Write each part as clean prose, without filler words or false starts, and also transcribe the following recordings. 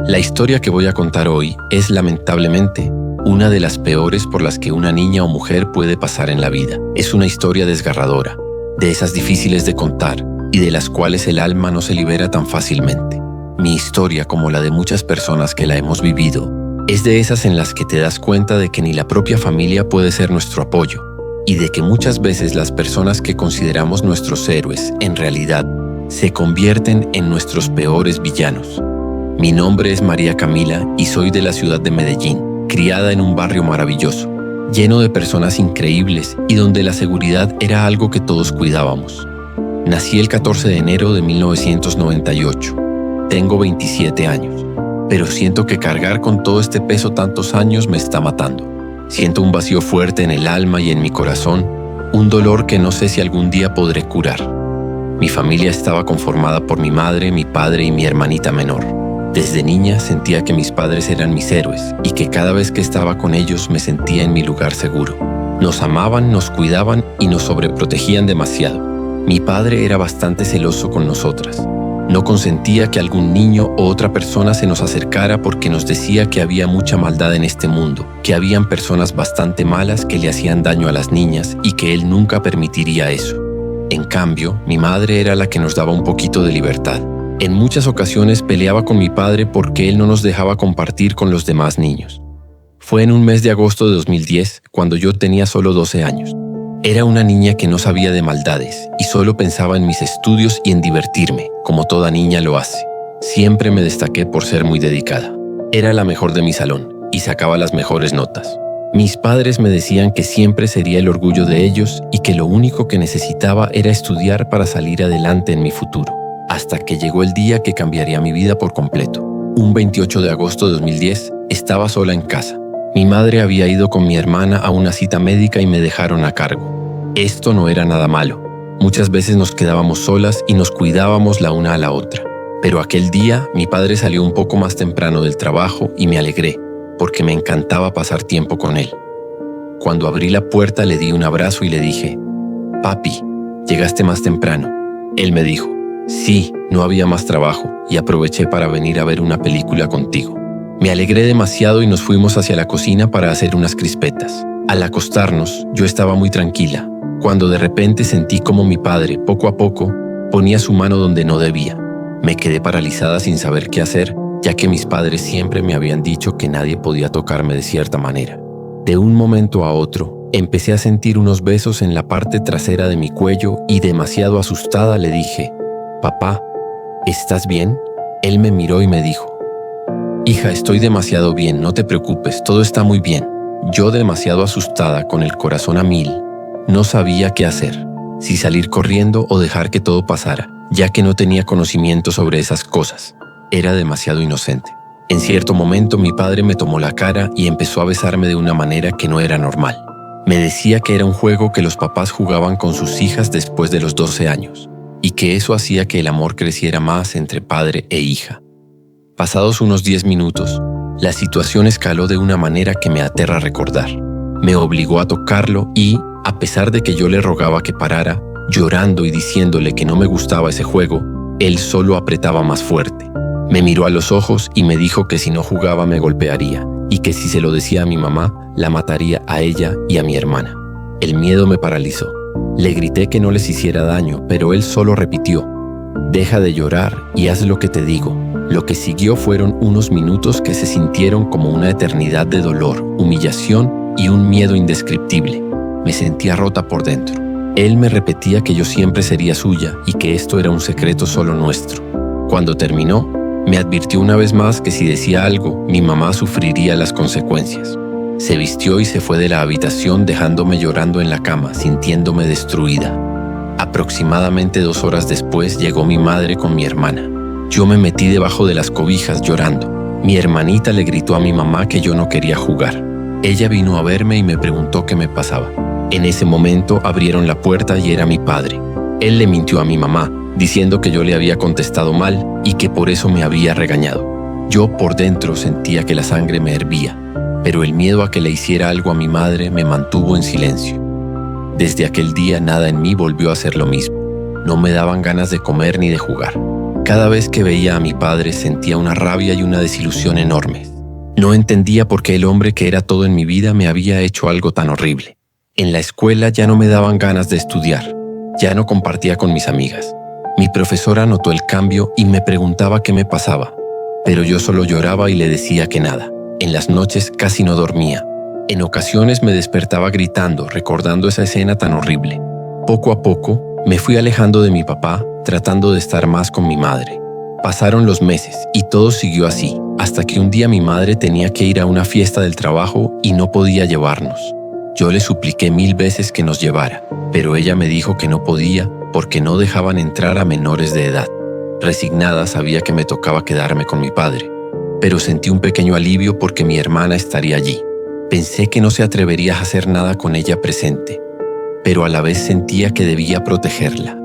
La historia que voy a contar hoy es, lamentablemente, una de las peores por las que una niña o mujer puede pasar en la vida. Es una historia desgarradora, de esas difíciles de contar y de las cuales el alma no se libera tan fácilmente. Mi historia, como la de muchas personas que la hemos vivido, es de esas en las que te das cuenta de que ni la propia familia puede ser nuestro apoyo y de que muchas veces las personas que consideramos nuestros héroes, en realidad, se convierten en nuestros peores villanos. Mi nombre es María Camila y soy de la ciudad de Medellín, criada en un barrio maravilloso, lleno de personas increíbles y donde la seguridad era algo que todos cuidábamos. Nací el 14 de enero de 1998. Tengo 27 años, pero siento que cargar con todo este peso tantos años me está matando. Siento un vacío fuerte en el alma y en mi corazón, un dolor que no sé si algún día podré curar. Mi familia estaba conformada por mi madre, mi padre y mi hermanita menor. Desde niña sentía que mis padres eran mis héroes y que cada vez que estaba con ellos me sentía en mi lugar seguro. Nos amaban, nos cuidaban y nos sobreprotegían demasiado. Mi padre era bastante celoso con nosotras. No consentía que algún niño o otra persona se nos acercara porque nos decía que había mucha maldad en este mundo, que habían personas bastante malas que le hacían daño a las niñas y que él nunca permitiría eso. En cambio, mi madre era la que nos daba un poquito de libertad. En muchas ocasiones peleaba con mi padre porque él no nos dejaba compartir con los demás niños. Fue en un mes de agosto de 2010, cuando yo tenía solo 12 años. Era una niña que no sabía de maldades y solo pensaba en mis estudios y en divertirme, como toda niña lo hace. Siempre me destaqué por ser muy dedicada. Era la mejor de mi salón y sacaba las mejores notas. Mis padres me decían que siempre sería el orgullo de ellos y que lo único que necesitaba era estudiar para salir adelante en mi futuro. Hasta que llegó el día que cambiaría mi vida por completo. Un 28 de agosto de 2010, estaba sola en casa. Mi madre había ido con mi hermana a una cita médica y me dejaron a cargo. Esto no era nada malo. Muchas veces nos quedábamos solas y nos cuidábamos la una a la otra. Pero aquel día, mi padre salió un poco más temprano del trabajo y me alegré, porque me encantaba pasar tiempo con él. Cuando abrí la puerta le di un abrazo y le dije: «Papi, llegaste más temprano». Él me dijo: «Sí, no había más trabajo y aproveché para venir a ver una película contigo». Me alegré demasiado y nos fuimos hacia la cocina para hacer unas crispetas. Al acostarnos, yo estaba muy tranquila, cuando de repente sentí como mi padre, poco a poco, ponía su mano donde no debía. Me quedé paralizada sin saber qué hacer, ya que mis padres siempre me habían dicho que nadie podía tocarme de cierta manera. De un momento a otro, empecé a sentir unos besos en la parte trasera de mi cuello y demasiado asustada le dije: «Papá, ¿estás bien?». Él me miró y me dijo: «Hija, estoy demasiado bien, no te preocupes, todo está muy bien». Yo, demasiado asustada, con el corazón a mil, no sabía qué hacer, si salir corriendo o dejar que todo pasara, ya que no tenía conocimiento sobre esas cosas. Era demasiado inocente. En cierto momento mi padre me tomó la cara y empezó a besarme de una manera que no era normal. Me decía que era un juego que los papás jugaban con sus hijas después de los 12 años, y que eso hacía que el amor creciera más entre padre e hija. Pasados unos 10 minutos, la situación escaló de una manera que me aterra recordar. Me obligó a tocarlo y, a pesar de que yo le rogaba que parara, llorando y diciéndole que no me gustaba ese juego, él solo apretaba más fuerte. Me miró a los ojos y me dijo que si no jugaba me golpearía y que si se lo decía a mi mamá, la mataría a ella y a mi hermana. El miedo me paralizó. Le grité que no les hiciera daño, pero él solo repitió: «Deja de llorar y haz lo que te digo». Lo que siguió fueron unos minutos que se sintieron como una eternidad de dolor, humillación y un miedo indescriptible. Me sentía rota por dentro. Él me repetía que yo siempre sería suya y que esto era un secreto solo nuestro. Cuando terminó, me advirtió una vez más que si decía algo, mi mamá sufriría las consecuencias. Se vistió y se fue de la habitación dejándome llorando en la cama, sintiéndome destruida. Aproximadamente 2 horas después llegó mi madre con mi hermana. Yo me metí debajo de las cobijas llorando. Mi hermanita le gritó a mi mamá que yo no quería jugar. Ella vino a verme y me preguntó qué me pasaba. En ese momento abrieron la puerta y era mi padre. Él le mintió a mi mamá, diciendo que yo le había contestado mal y que por eso me había regañado. Yo por dentro sentía que la sangre me hervía, pero el miedo a que le hiciera algo a mi madre me mantuvo en silencio. Desde aquel día nada en mí volvió a ser lo mismo. No me daban ganas de comer ni de jugar. Cada vez que veía a mi padre sentía una rabia y una desilusión enormes. No entendía por qué el hombre que era todo en mi vida me había hecho algo tan horrible. En la escuela ya no me daban ganas de estudiar. Ya no compartía con mis amigas. Mi profesora notó el cambio y me preguntaba qué me pasaba, pero yo solo lloraba y le decía que nada. En las noches casi no dormía. En ocasiones me despertaba gritando, recordando esa escena tan horrible. Poco a poco me fui alejando de mi papá, tratando de estar más con mi madre. Pasaron los meses y todo siguió así, hasta que un día mi madre tenía que ir a una fiesta del trabajo y no podía llevarnos. Yo le supliqué 1000 veces que nos llevara, pero ella me dijo que no podía porque no dejaban entrar a menores de edad. Resignada, sabía que me tocaba quedarme con mi padre, pero sentí un pequeño alivio porque mi hermana estaría allí. Pensé que no se atrevería a hacer nada con ella presente, pero a la vez sentía que debía protegerla.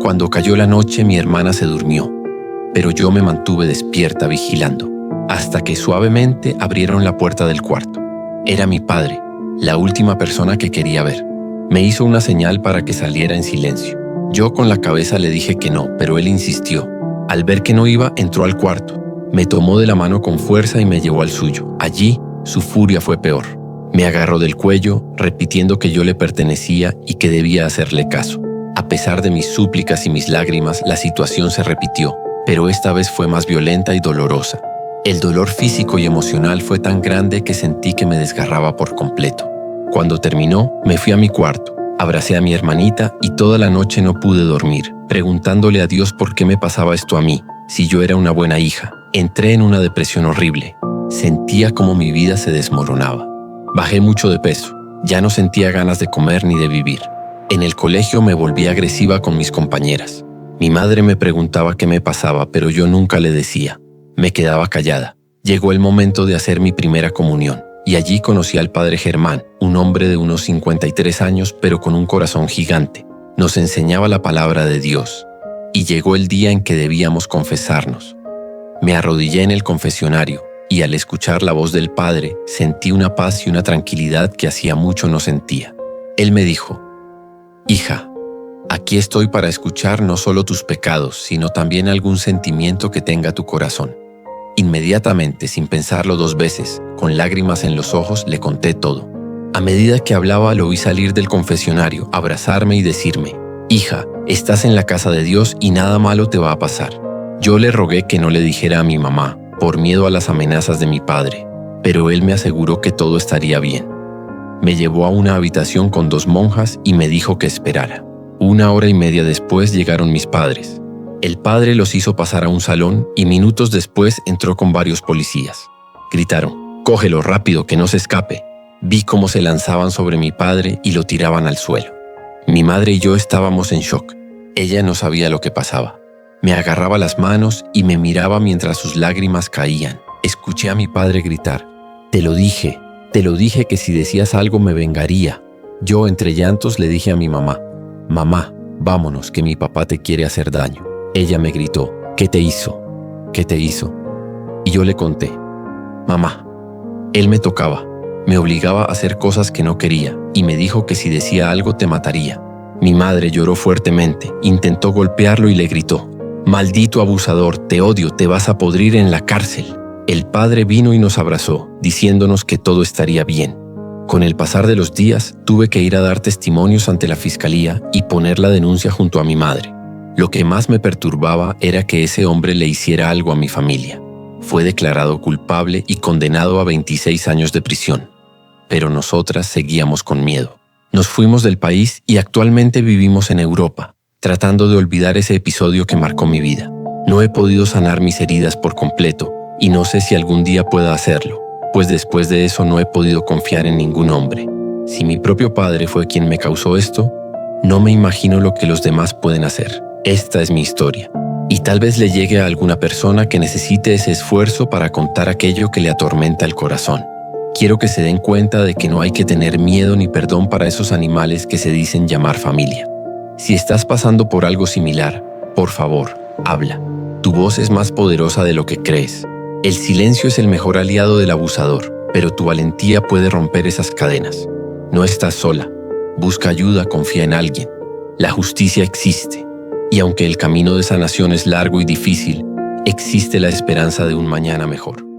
Cuando cayó la noche, mi hermana se durmió, pero yo me mantuve despierta vigilando, hasta que suavemente abrieron la puerta del cuarto. Era mi padre, la última persona que quería ver. Me hizo una señal para que saliera en silencio. Yo con la cabeza le dije que no, pero él insistió. Al ver que no iba, entró al cuarto. Me tomó de la mano con fuerza y me llevó al suyo. Allí, su furia fue peor. Me agarró del cuello, repitiendo que yo le pertenecía y que debía hacerle caso. A pesar de mis súplicas y mis lágrimas, la situación se repitió, pero esta vez fue más violenta y dolorosa. El dolor físico y emocional fue tan grande que sentí que me desgarraba por completo. Cuando terminó, me fui a mi cuarto, abracé a mi hermanita y toda la noche no pude dormir, preguntándole a Dios por qué me pasaba esto a mí, si yo era una buena hija. Entré en una depresión horrible. Sentía como mi vida se desmoronaba. Bajé mucho de peso. Ya no sentía ganas de comer ni de vivir. En el colegio me volví agresiva con mis compañeras. Mi madre me preguntaba qué me pasaba, pero yo nunca le decía. Me quedaba callada. Llegó el momento de hacer mi primera comunión, y allí conocí al padre Germán, un hombre de unos 53 años, pero con un corazón gigante. Nos enseñaba la palabra de Dios, y llegó el día en que debíamos confesarnos. Me arrodillé en el confesionario, y al escuchar la voz del Padre, sentí una paz y una tranquilidad que hacía mucho no sentía. Él me dijo: «Hija, aquí estoy para escuchar no solo tus pecados, sino también algún sentimiento que tenga tu corazón». Inmediatamente, sin pensarlo 2 veces, con lágrimas en los ojos, le conté todo. A medida que hablaba, lo vi salir del confesionario, abrazarme y decirme: «Hija, estás en la casa de Dios y nada malo te va a pasar». Yo le rogué que no le dijera a mi mamá, por miedo a las amenazas de mi padre, pero él me aseguró que todo estaría bien. Me llevó a una habitación con 2 monjas y me dijo que esperara. 1 hora y media después llegaron mis padres. El padre los hizo pasar a un salón y minutos después entró con varios policías. Gritaron: «Cógelo rápido, que no se escape». Vi cómo se lanzaban sobre mi padre y lo tiraban al suelo. Mi madre y yo estábamos en shock. Ella no sabía lo que pasaba. Me agarraba las manos y me miraba mientras sus lágrimas caían. Escuché a mi padre gritar: te lo dije que si decías algo me vengaría». Yo, entre llantos, le dije a mi mamá: «Mamá, vámonos, que mi papá te quiere hacer daño». Ella me gritó: «¿Qué te hizo? ¿Qué te hizo?». Y yo le conté: «Mamá, él me tocaba, me obligaba a hacer cosas que no quería y me dijo que si decía algo te mataría». Mi madre lloró fuertemente, intentó golpearlo y le gritó: «Maldito abusador, te odio, te vas a podrir en la cárcel». El padre vino y nos abrazó, diciéndonos que todo estaría bien. Con el pasar de los días, tuve que ir a dar testimonios ante la fiscalía y poner la denuncia junto a mi madre. Lo que más me perturbaba era que ese hombre le hiciera algo a mi familia. Fue declarado culpable y condenado a 26 años de prisión. Pero nosotras seguíamos con miedo. Nos fuimos del país y actualmente vivimos en Europa, tratando de olvidar ese episodio que marcó mi vida. No he podido sanar mis heridas por completo y no sé si algún día pueda hacerlo, pues después de eso no he podido confiar en ningún hombre. Si mi propio padre fue quien me causó esto, no me imagino lo que los demás pueden hacer. Esta es mi historia, y tal vez le llegue a alguna persona que necesite ese esfuerzo para contar aquello que le atormenta el corazón. Quiero que se den cuenta de que no hay que tener miedo ni perdón para esos animales que se dicen llamar familia. Si estás pasando por algo similar, por favor, habla. Tu voz es más poderosa de lo que crees. El silencio es el mejor aliado del abusador, pero tu valentía puede romper esas cadenas. No estás sola. Busca ayuda, confía en alguien. La justicia existe. Y aunque el camino de sanación es largo y difícil, existe la esperanza de un mañana mejor.